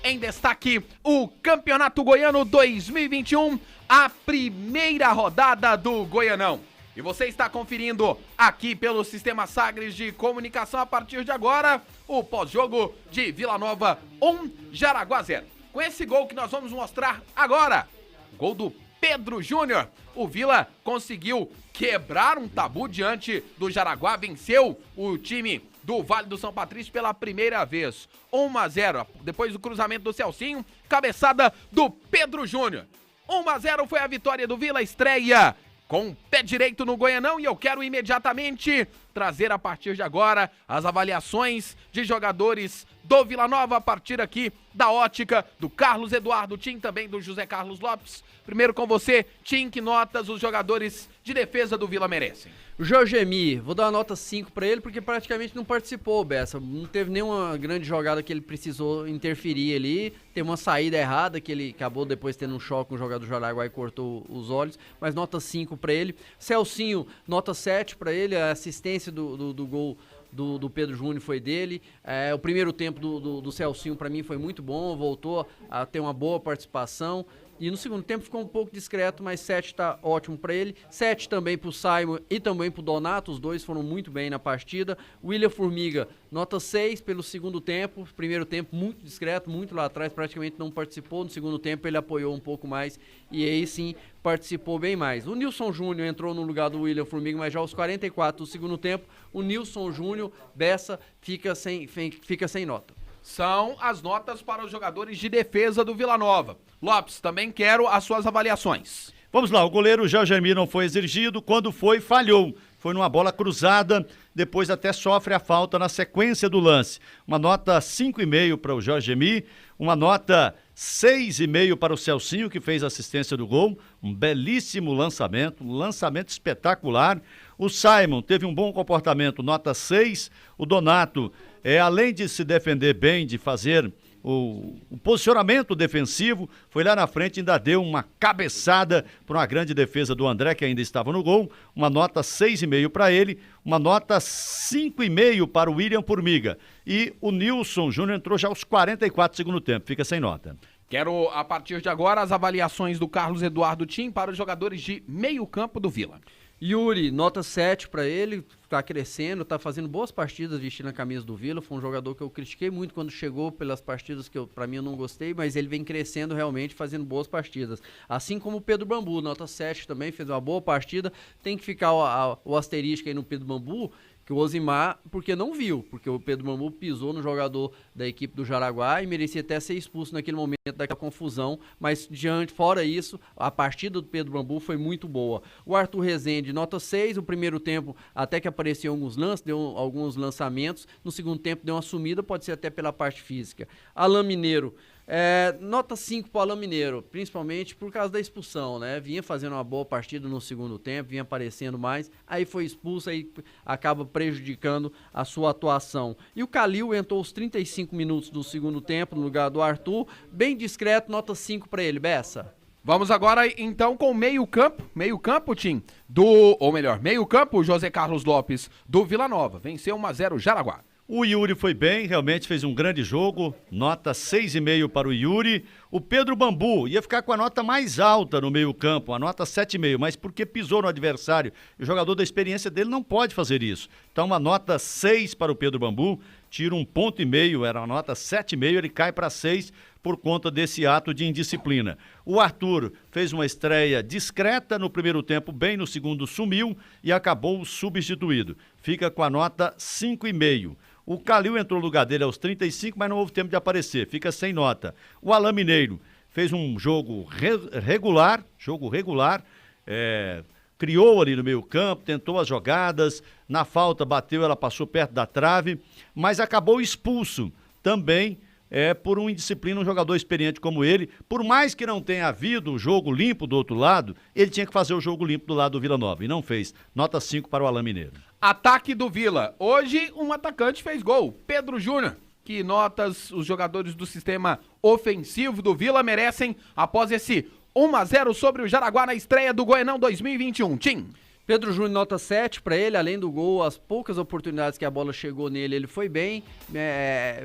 em destaque o Campeonato Goiano 2021, a primeira rodada do Goianão. E você está conferindo aqui pelo Sistema Sagres de Comunicação a partir de agora o pós-jogo de Vila Nova 1, Jaraguá 0. Com esse gol que nós vamos mostrar agora, gol do Pedro Júnior, o Vila conseguiu quebrar um tabu diante do Jaraguá, venceu o time do Vale do São Patrício pela primeira vez, 1-0, depois do cruzamento do Celcinho, cabeçada do Pedro Júnior. 1-0 foi a vitória do Vila, estreia com o pé direito no Goianão, e eu quero imediatamente trazer a partir de agora as avaliações de jogadores do Vila Nova a partir aqui da ótica do Carlos Eduardo Tim, também do José Carlos Lopes. Primeiro com você, Tim, que notas os jogadores de defesa do Vila merecem? O Jorgemi, vou dar uma nota 5 pra ele, porque praticamente não participou, Bessa. Não teve nenhuma grande jogada que ele precisou interferir ali. Teve uma saída errada, que ele acabou depois tendo um choque com o jogador do Jaraguá e cortou os olhos. Mas nota 5 pra ele. Celcinho, nota 7 pra ele. A assistência do gol do Pedro Júnior foi dele. O primeiro tempo do Celcinho pra mim foi muito bom. Voltou a ter uma boa participação. E no segundo tempo ficou um pouco discreto, mas 7 tá ótimo para ele. 7 também pro Simon e também pro Donato, os dois foram muito bem na partida. William Formiga, nota 6 pelo segundo tempo. Primeiro tempo muito discreto, muito lá atrás, praticamente não participou. No segundo tempo ele apoiou um pouco mais e aí sim participou bem mais. O Nilson Júnior entrou no lugar do William Formiga, mas já aos 44 do segundo tempo, o Nilson Júnior, Bessa, fica sem nota. São as notas para os jogadores de defesa do Vila Nova. Lopes, também quero as suas avaliações. Vamos lá, o goleiro Jorgemi não foi exigido, quando foi, falhou. Foi numa bola cruzada, depois até sofre a falta na sequência do lance. Uma nota 5,5 para o Jorgemi, uma nota 6,5 para o Celcinho, que fez a assistência do gol. Um belíssimo lançamento, um lançamento espetacular. O Simon teve um bom comportamento, nota 6. O Donato, além de se defender bem, de fazer o posicionamento defensivo, foi lá na frente e ainda deu uma cabeçada para uma grande defesa do André, que ainda estava no gol. Uma nota 6,5 para ele, uma nota 5,5 para o William Formiga. E o Nilson Júnior entrou já aos 44 do segundo tempo, fica sem nota. Quero, a partir de agora, as avaliações do Carlos Eduardo Tim para os jogadores de meio campo do Vila. Yuri, nota 7 para ele, tá crescendo, tá fazendo boas partidas vestindo a camisa do Vila. Foi um jogador que eu critiquei muito quando chegou, pelas partidas que pra mim eu não gostei, mas ele vem crescendo realmente, fazendo boas partidas. Assim como o Pedro Bambu, nota 7 também, fez uma boa partida. Tem que ficar o asterisco aí no Pedro Bambu, que o Osimar, porque não viu, porque o Pedro Bambu pisou no jogador da equipe do Jaraguá e merecia até ser expulso naquele momento daquela confusão, mas fora isso, a partida do Pedro Bambu foi muito boa. O Arthur Rezende, nota 6, o primeiro tempo até que apareceu alguns lances, deu alguns lançamentos, no segundo tempo deu uma sumida, pode ser até pela parte física. Alain Mineiro, nota 5 para o Alain Mineiro, principalmente por causa da expulsão, né? Vinha fazendo uma boa partida no segundo tempo, vinha aparecendo mais, aí foi expulso, aí acaba prejudicando a sua atuação. E o Calil entrou aos 35 minutos do segundo tempo no lugar do Arthur, bem discreto, nota 5 para ele, Bessa. Vamos agora então com meio campo, Tim, meio campo, José Carlos Lopes do Vila Nova, venceu 1-0 Jaraguá. O Yuri foi bem, realmente fez um grande jogo, nota 6,5 para o Yuri. O Pedro Bambu ia ficar com a nota mais alta no meio-campo, a nota 7,5, mas porque pisou no adversário. O jogador da experiência dele não pode fazer isso. Então, uma nota 6 para o Pedro Bambu, tira 1,5 ponto, era uma nota 7,5, ele cai para 6 por conta desse ato de indisciplina. O Arthur fez uma estreia discreta no primeiro tempo, bem no segundo sumiu e acabou substituído. Fica com a nota 5,5. O Calil entrou no lugar dele aos 35, mas não houve tempo de aparecer, fica sem nota. O Alain Mineiro fez um jogo regular, criou ali no meio campo, tentou as jogadas, na falta bateu, ela passou perto da trave, mas acabou expulso também por uma indisciplina, um jogador experiente como ele. Por mais que não tenha havido um jogo limpo do outro lado, ele tinha que fazer o jogo limpo do lado do Vila Nova e não fez. Nota 5 para o Alain Mineiro. Ataque do Vila. Hoje um atacante fez gol, Pedro Júnior. Que notas os jogadores do sistema ofensivo do Vila merecem após esse 1-0 sobre o Jaraguá na estreia do Goianão 2021. Tim. Pedro Júnior, nota 7 para ele, além do gol, as poucas oportunidades que a bola chegou nele, ele foi bem,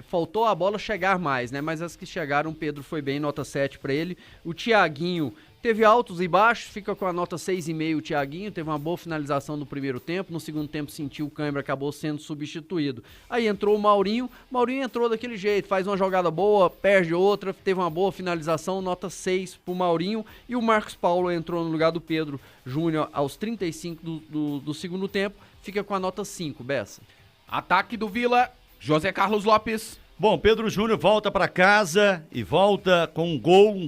faltou a bola chegar mais, né? Mas as que chegaram, Pedro foi bem, nota 7 para ele. O Thiaguinho teve altos e baixos, fica com a nota 6,5 o Thiaguinho, teve uma boa finalização no primeiro tempo, no segundo tempo sentiu o câimbra, acabou sendo substituído. Aí entrou o Maurinho entrou daquele jeito, faz uma jogada boa, perde outra, teve uma boa finalização, nota 6 pro Maurinho, e o Marcos Paulo entrou no lugar do Pedro Júnior aos 35 do segundo tempo, fica com a nota 5, Bessa. Ataque do Vila, José Carlos Lopes. Bom, Pedro Júnior volta para casa e volta com um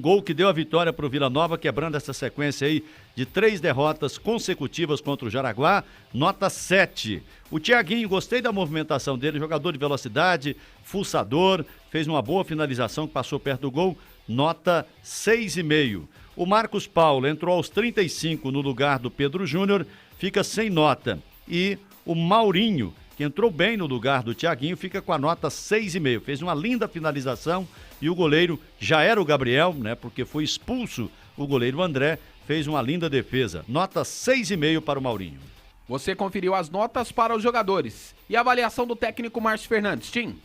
gol que deu a vitória para o Vila Nova, quebrando essa sequência aí de 3 derrotas consecutivas contra o Jaraguá, nota 7. O Thiaguinho, gostei da movimentação dele, jogador de velocidade, fuçador, fez uma boa finalização que passou perto do gol, nota 6,5. O Marcos Paulo entrou aos 35 no lugar do Pedro Júnior, fica sem nota. E o Maurinho, que entrou bem no lugar do Thiaguinho, fica com a nota 6,5. Fez uma linda finalização e o goleiro já era o Gabriel, né? Porque foi expulso o goleiro André, fez uma linda defesa. Nota 6,5 para o Maurinho. Você conferiu as notas para os jogadores. E a avaliação do técnico Márcio Fernandes, Tim?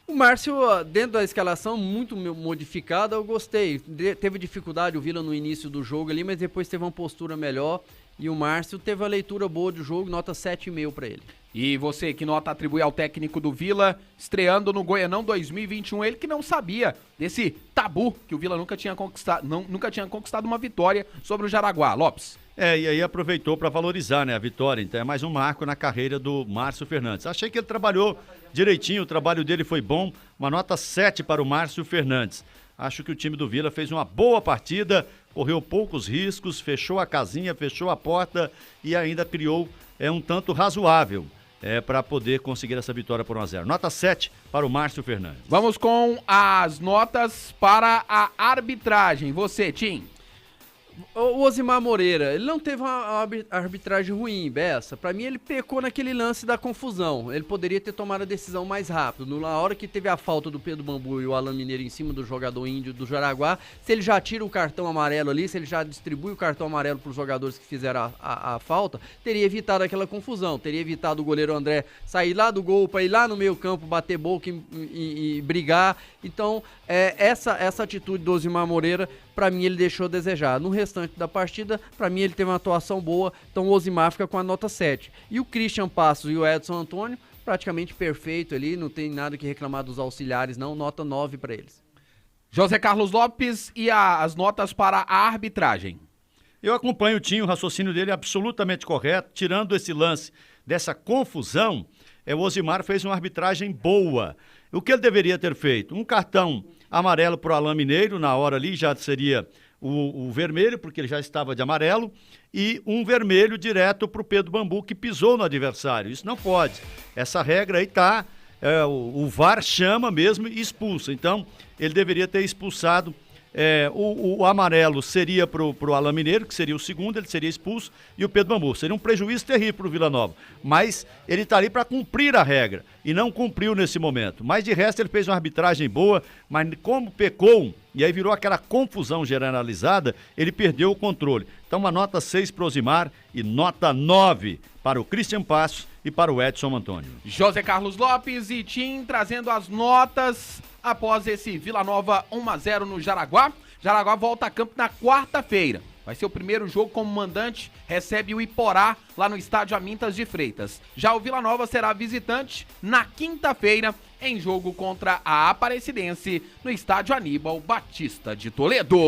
O Márcio, dentro da escalação, muito modificada, eu gostei. Teve dificuldade o Vila no início do jogo ali, mas depois teve uma postura melhor. E o Márcio teve a leitura boa do jogo, nota 7,5 para ele. E você, que nota atribui ao técnico do Vila, estreando no Goianão 2021, ele que não sabia desse tabu que o Vila nunca tinha conquistado uma vitória sobre o Jaraguá. Lopes. E aí aproveitou para valorizar, né, a vitória. Então é mais um marco na carreira do Márcio Fernandes. Achei que ele trabalhou direitinho, o trabalho dele foi bom. Uma nota 7 para o Márcio Fernandes. Acho que o time do Vila fez uma boa partida, correu poucos riscos, fechou a casinha, fechou a porta e ainda criou um tanto razoável para poder conseguir essa vitória por 1-0. Nota 7 para o Márcio Fernandes. Vamos com as notas para a arbitragem. Você, Tim. O Osimar Moreira, ele não teve uma arbitragem ruim, Bessa. Pra mim, ele pecou naquele lance da confusão. Ele poderia ter tomado a decisão mais rápido. Na hora que teve a falta do Pedro Bambu e o Alan Mineiro em cima do jogador índio do Jaraguá, se ele já tira o cartão amarelo ali, se ele já distribui o cartão amarelo pros jogadores que fizeram a falta, teria evitado aquela confusão. Teria evitado o goleiro André sair lá do gol pra ir lá no meio campo, bater boca e brigar. Então, essa atitude do Osimar Moreira, pra mim, ele deixou a desejar. No restante da partida, pra mim, ele teve uma atuação boa, então o Osimar fica com a nota 7. E o Christian Passos e o Edson Antônio, praticamente perfeito ali, não tem nada que reclamar dos auxiliares, não, nota 9 pra eles. José Carlos Lopes e as notas para a arbitragem. Eu acompanho o Tinho, o raciocínio dele é absolutamente correto, tirando esse lance dessa confusão, o Osimar fez uma arbitragem boa. O que ele deveria ter feito? Um cartão amarelo para o Alan Mineiro, na hora ali já seria o vermelho, porque ele já estava de amarelo, e um vermelho direto para o Pedro Bambu, que pisou no adversário. Isso não pode. Essa regra aí está, o VAR chama mesmo e expulsa. Então, ele deveria ter expulsado. O amarelo seria pro Alan Mineiro, que seria o segundo, ele seria expulso, e o Pedro Bambu. Seria um prejuízo terrível pro Vila Nova. Mas ele está ali para cumprir a regra, e não cumpriu nesse momento. Mas de resto ele fez uma arbitragem boa, mas como pecou, e aí virou aquela confusão generalizada, ele perdeu o controle. Então uma nota 6 para o Osimar e nota 9 para o Christian Passos e para o Edson Antônio. José Carlos Lopes e Tim trazendo as notas após esse Vila Nova 1-0 no Jaraguá. Jaraguá volta a campo na quarta-feira. Vai ser o primeiro jogo como mandante, recebe o Iporá lá no estádio Amintas de Freitas. Já o Vila Nova será visitante na quinta-feira em jogo contra a Aparecidense no estádio Aníbal Batista de Toledo.